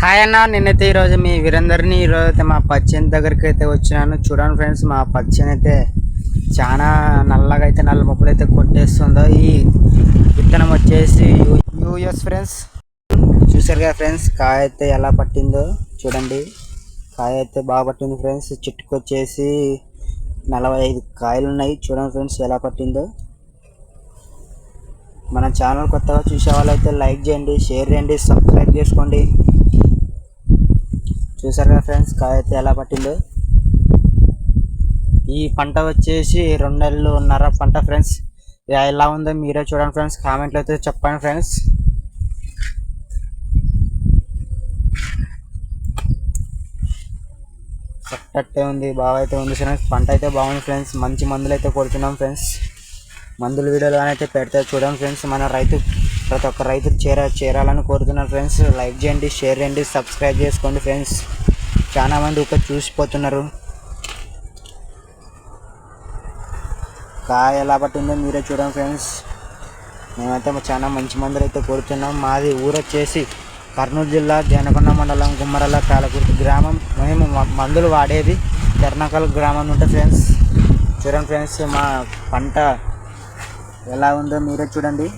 Hi అన్న, నేనైతే ఈరోజు మీ వీరందరినీ ఈరోజు అయితే మా పచ్చని దగ్గరికి అయితే వచ్చినాను. చూడండి ఫ్రెండ్స్, మా పచ్చని అయితే చాలా నల్లగా అయితే నల్ల మొక్కలు అయితే కొట్టేస్తుందో. ఈ విత్తనం వచ్చేసి యూఎస్ ఫ్రెండ్స్. చూసారు కదా ఫ్రెండ్స్, కాయ అయితే ఎలా పట్టిందో చూడండి. కాయ అయితే బాగా పట్టింది ఫ్రెండ్స్. చెట్టుకు వచ్చేసి 45 కాయలు ఉన్నాయి. చూడండి ఫ్రెండ్స్ ఎలా పట్టిందో. మన ఛానల్ కొత్తగా చూసే వాళ్ళైతే లైక్ చేయండి, షేర్ చేయండి, సబ్స్క్రైబ్ చేసుకోండి. చూసారు కదా ఫ్రెండ్స్, కాయ అయితే ఎలా పట్టిందో. ఈ పంట వచ్చేసి 2 నెలలున్నర పంట ఫ్రెండ్స్. ఎలా ఉందో మీరే చూడండి ఫ్రెండ్స్, కామెంట్లో అయితే చెప్పండి ఫ్రెండ్స్. కరెక్టే ఉంది, బాగా అయితే ఉంది ఫ్రెండ్స్. పంట అయితే బాగుంది ఫ్రెండ్స్. మంచి మందులు అయితే కొడుతున్నాం ఫ్రెండ్స్. మందుల వీడియోలు అయితే పెడితే చూడండి ఫ్రెండ్స్. మన ప్రతి ఒక్క రైతు చేరాలని కోరుతున్నాను ఫ్రెండ్స్. లైక్ చేయండి, షేర్ చేయండి, సబ్స్క్రైబ్ చేసుకోండి ఫ్రెండ్స్. చాలా మంది ఒక చూసిపోతున్నారు. కాయ ఎలా పట్టిందో మీరే చూడండి ఫ్రెండ్స్. మేమైతే చాలా మంచి మందులు అయితే కొడుతున్నాం. మాది ఊరు వచ్చేసి కర్నూలు జిల్లా జనకొండ మండలం గుమ్మరల కాలకుర్తి గ్రామం. మేము మందులు వాడేది తెర్నకల్ గ్రామం నుండి ఫ్రెండ్స్. చూడండి ఫ్రెండ్స్, మా పంట ఎలా ఉందో మీరే చూడండి.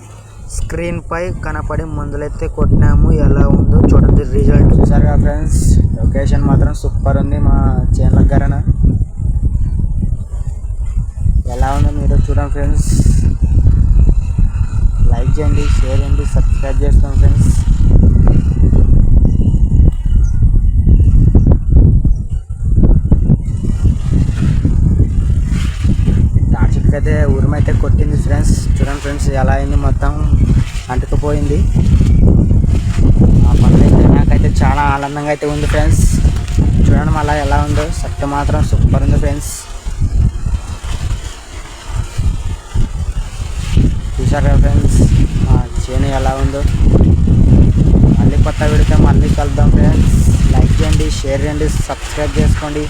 స్క్రీన్ పై కనపడి మందులైతే కొట్టినాము. ఎలా ఉందో చూడండి రిజల్ట్. చూసారు కదా ఫ్రెండ్స్, లొకేషన్ మాత్రం సూపర్ ఉంది. మా చేనుల గరణ ఎలా ఉందో మీరే చూడండి ఫ్రెండ్స్. లైక్ చేయండి, షేర్ చేయండి, సబ్స్క్రైబ్ చేసుకోండి ఫ్రెండ్స్. అయితే ఉరుమైతే కొట్టింది ఫ్రెండ్స్. చూడండి ఫ్రెండ్స్ ఎలా అయింది, మొత్తం అంటుకుపోయింది. ఆ పనులు అయితే నాకైతే చాలా ఆనందంగా అయితే ఉంది ఫ్రెండ్స్. చూడండి మళ్ళీ ఎలా ఉందో. సట్టు మాత్రం సూపర్ ఉంది ఫ్రెండ్స్. చూసారు కదా ఫ్రెండ్స్, మా చేను ఎలా ఉందో. మళ్ళీ కొత్త వీడియోతో మళ్ళీ కలుద్దాం ఫ్రెండ్స్. లైక్ చేయండి, షేర్ చేయండి, సబ్స్క్రైబ్ చేసుకోండి.